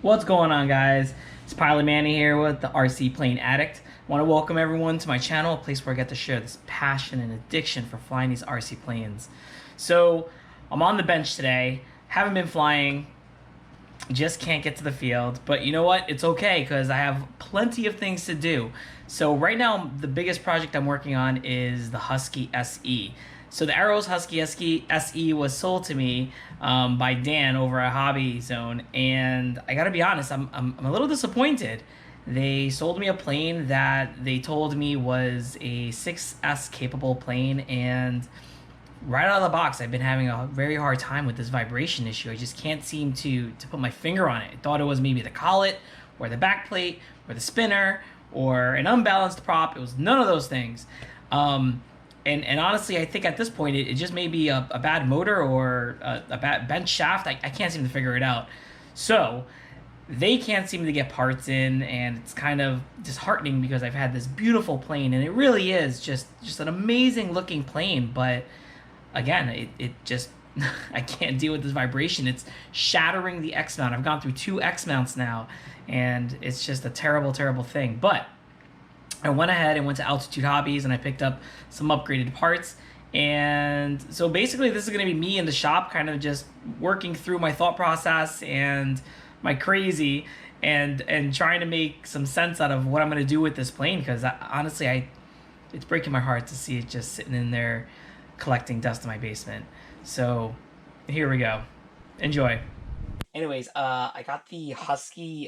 What's going on, guys? It's Pilot Manny here with the RC Plane Addict. I want to welcome everyone to my channel, a place where I get to share this passion and addiction for flying these RC planes. So, I'm on the bench today, haven't been flying, just can't get to the field, but you know what? It's okay because I have plenty of things to do. So right now, the biggest project I'm working on is the Husky SE. So the Arrows Husky SE was sold to me by Dan over at Hobby Zone, and I gotta be honest, I'm a little disappointed. They sold me a plane that they told me was a 6S capable plane, and right out of the box, I've been having a very hard time with this vibration issue. I just can't seem to put my finger on it. I thought it was maybe the collet, or the back plate, or the spinner, or an unbalanced prop. It was none of those things. And honestly, I think at this point, it just may be a bad motor or a bad bench shaft. I can't seem to figure it out. So they can't seem to get parts in, and it's kind of disheartening because I've had this beautiful plane, and it really is just an amazing looking plane, but again, it just I can't deal with this vibration. It's shattering the X mount. I've gone through 2 X mounts now, and it's just a terrible, terrible thing. But I went ahead and went to Altitude Hobbies and I picked up some upgraded parts. And so basically, this is going to be me in the shop, kind of just working through my thought process and my crazy, and trying to make some sense out of what I'm going to do with this plane. Because honestly, it's breaking my heart to see it just sitting in there collecting dust in my basement. So here we go. Enjoy. Anyways, I got the Husky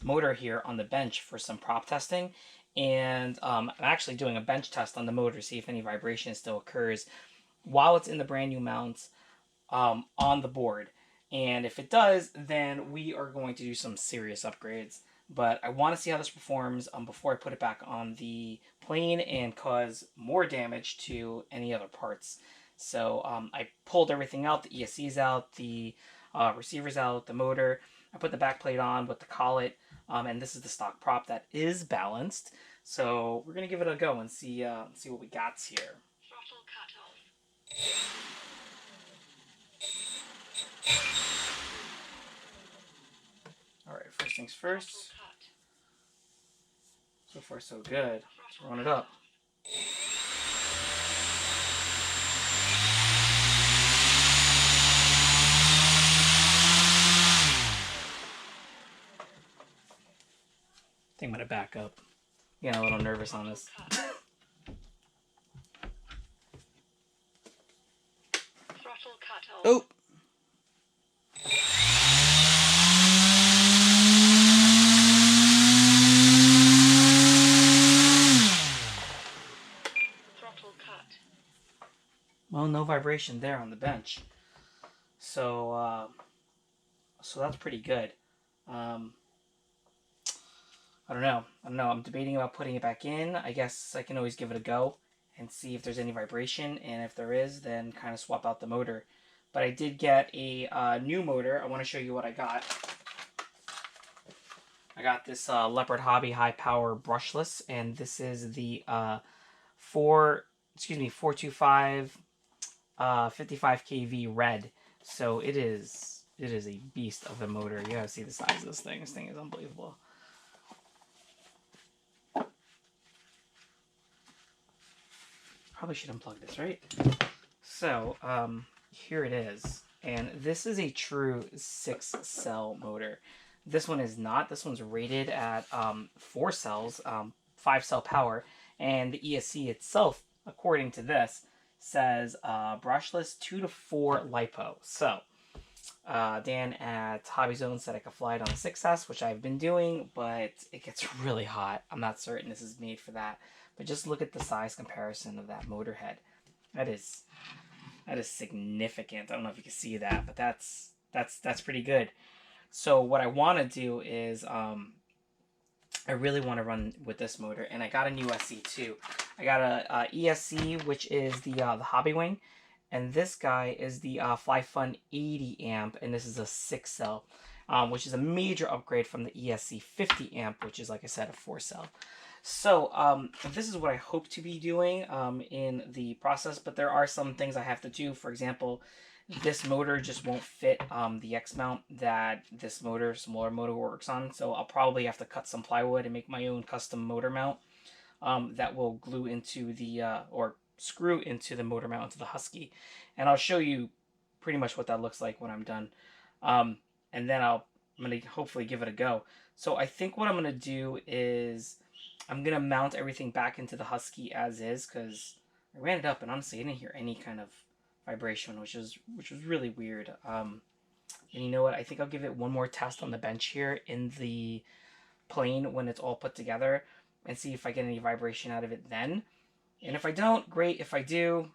motor here on the bench for some prop testing, and I'm actually doing a bench test on the motor to see if any vibration still occurs while it's in the brand new mounts on the board. And if it does, then we are going to do some serious upgrades. But I want to see how this performs before I put it back on the plane and cause more damage to any other parts. So I pulled everything out, the ESC's out, the receiver's out, the motor. I put the back plate on with the collet, and this is the stock prop that is balanced. So we're going to give it a go and see what we got here. Throttle cut off. Alright, first things first. So far so good. Let's run it up. I think I'm gonna back up. Getting a little nervous on this. Throttle cut off. Oh! Throttle cut. Well, no vibration there on the bench. So that's pretty good. I don't know. I'm debating about putting it back in. I guess I can always give it a go and see if there's any vibration, and if there is, then kind of swap out the motor. But I did get a new motor. I want to show you what I got. I got this Leopard Hobby high power brushless, and this is the 425 55 kV red. So it is a beast of a motor. You gotta see the size of this thing. This thing is unbelievable. Probably should unplug this, right? So here it is, and this is a true 6-cell motor. This one is not. This one's rated at 4 cells, 5-cell power, and the ESC itself, according to this, says brushless 2 to 4 lipo. So Dan at Hobby Zone said I could fly it on the 6S, which I've been doing, but it gets really hot. I'm not certain this is made for that. But just look at the size comparison of that motor head. That is significant. I don't know if you can see that, but that's pretty good. So what I want to do is I really want to run with this motor, and I got a new SE too. I got a ESC, which is the Hobby Wing, and this guy is the Fly Fun 80 amp, and this is a 6-cell, which is a major upgrade from the ESC 50 amp, which is, like I said, a 4-cell. So this is what I hope to be doing in the process, but there are some things I have to do. For example, this motor just won't fit the X mount that this motor, smaller motor, works on. So I'll probably have to cut some plywood and make my own custom motor mount that will glue into the or screw into the motor mount into the Husky, and I'll show you pretty much what that looks like when I'm done. And then I'm gonna hopefully give it a go. So I think what I'm gonna do is I'm gonna mount everything back into the Husky as is, because I ran it up and honestly I didn't hear any kind of vibration, which was really weird. And you know what? I think I'll give it one more test on the bench here in the plane when it's all put together, and see if I get any vibration out of it then. And if I don't, great. If I do,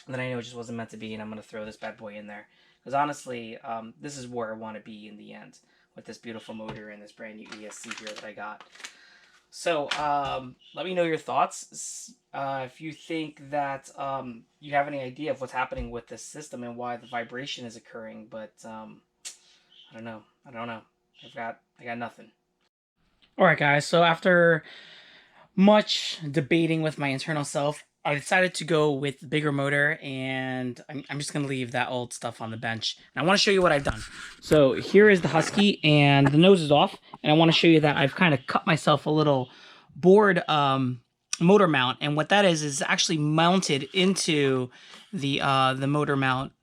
then I know it just wasn't meant to be, and I'm going to throw this bad boy in there. Because honestly, this is where I want to be in the end, with this beautiful motor and this brand new ESC here that I got. So let me know your thoughts. If you think that you have any idea of what's happening with this system and why the vibration is occurring. But I don't know. I got nothing. All right, guys. So after much debating with my internal self, I decided to go with the bigger motor, and I'm just going to leave that old stuff on the bench. And I want to show you what I've done. So here is the Husky, and the nose is off, and I want to show you that I've kind of cut myself a little board motor mount, and what that is actually mounted into the motor mount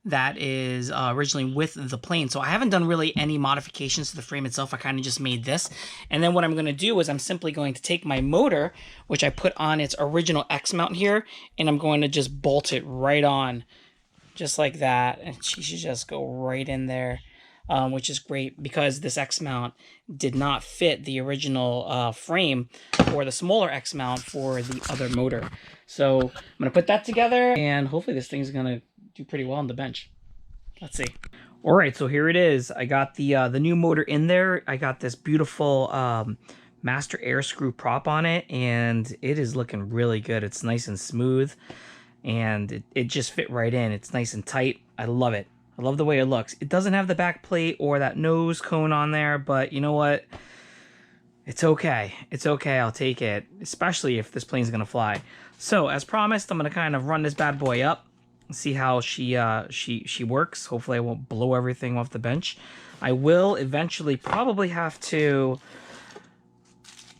that is originally with the plane. So I haven't done really any modifications to the frame itself. I kind of just made this. And then what I'm going to do is I'm simply going to take my motor, which I put on its original X mount here, and I'm going to just bolt it right on, just like that. And she should just go right in there, which is great because this X mount did not fit the original frame or the smaller X mount for the other motor. So I'm going to put that together, and hopefully this thing's going to do pretty well on the bench. Let's see. All right, so here it is. I got the new motor in there. I got this beautiful master air screw prop on it, and it is looking really good. It's nice and smooth, and it just fit right in. It's nice and tight. I love it. I love the way it looks. It doesn't have the back plate or that nose cone on there, but you know what? It's okay. It's okay. I'll take it, especially if this plane's gonna fly. So as promised, I'm gonna kind of run this bad boy up, see how she works. Hopefully I won't blow everything off the bench. I will eventually probably have to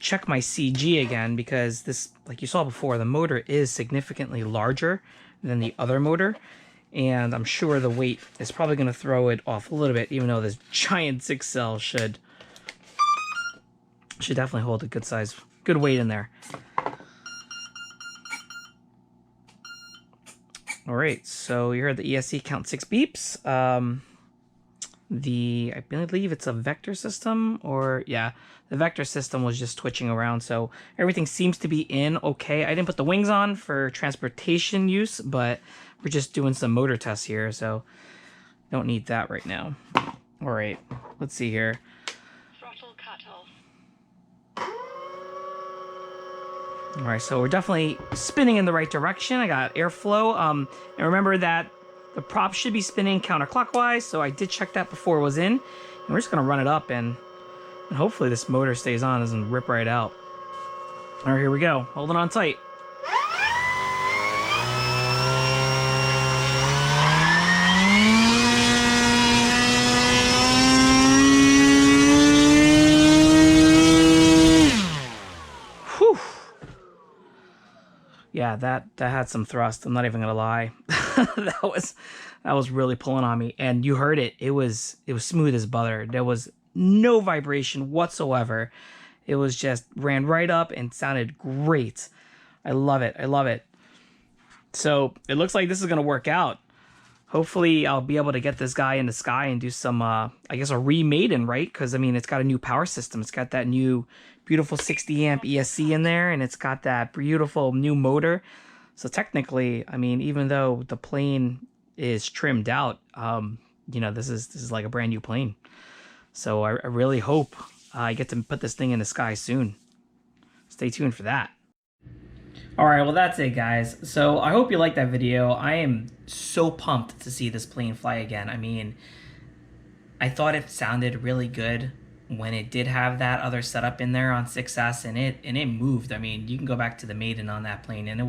check my CG again, because this, like you saw before, the motor is significantly larger than the other motor, and I'm sure the weight is probably going to throw it off a little bit, even though this giant 6-cell should definitely hold a good weight in there. All right, so you heard the ESC count 6 beeps. I believe it's a vector system, or yeah, the vector system was just twitching around, so everything seems to be in okay. I didn't put the wings on for transportation use, but we're just doing some motor tests here, so don't need that right now. All right, let's see here. Throttle cut off. All right, so we're definitely spinning in the right direction. I got airflow. And remember that the prop should be spinning counterclockwise, so I did check that before it was in. And we're just gonna run it up, and hopefully this motor stays on, doesn't rip right out. All right, here we go. Holding on tight. Yeah, that had some thrust. I'm not even gonna lie. that was really pulling on me, and you heard it. It was smooth as butter. There was no vibration whatsoever. It was just ran right up and sounded great. I love it. I love it. So it looks like this is gonna work out. Hopefully I'll be able to get this guy in the sky and do some, I guess, a remade-in, right? Because, I mean, it's got a new power system. It's got that new beautiful 60-amp ESC in there, and it's got that beautiful new motor. So technically, I mean, even though the plane is trimmed out, you know, this is like a brand new plane. So I really hope I get to put this thing in the sky soon. Stay tuned for that. Alright, well that's it, guys. So I hope you liked that video. I am so pumped to see this plane fly again. I mean, I thought it sounded really good when it did have that other setup in there on 6S, and it moved. I mean, you can go back to the maiden on that plane, and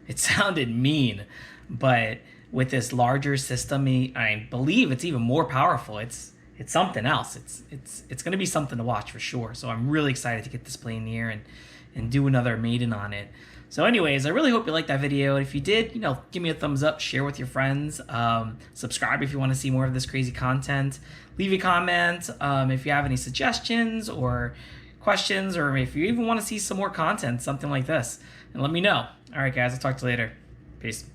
it sounded mean. But with this larger system. I believe it's even more powerful. It's something else. It's going to be something to watch for sure. So I'm really excited to get this plane here and do another maiden on it. So anyways, I really hope you liked that video. If you did, give me a thumbs up, share with your friends, subscribe if you want to see more of this crazy content. Leave a comment if you have any suggestions or questions, or if you even want to see some more content, something like this, and let me know. All right, guys, I'll talk to you later. Peace.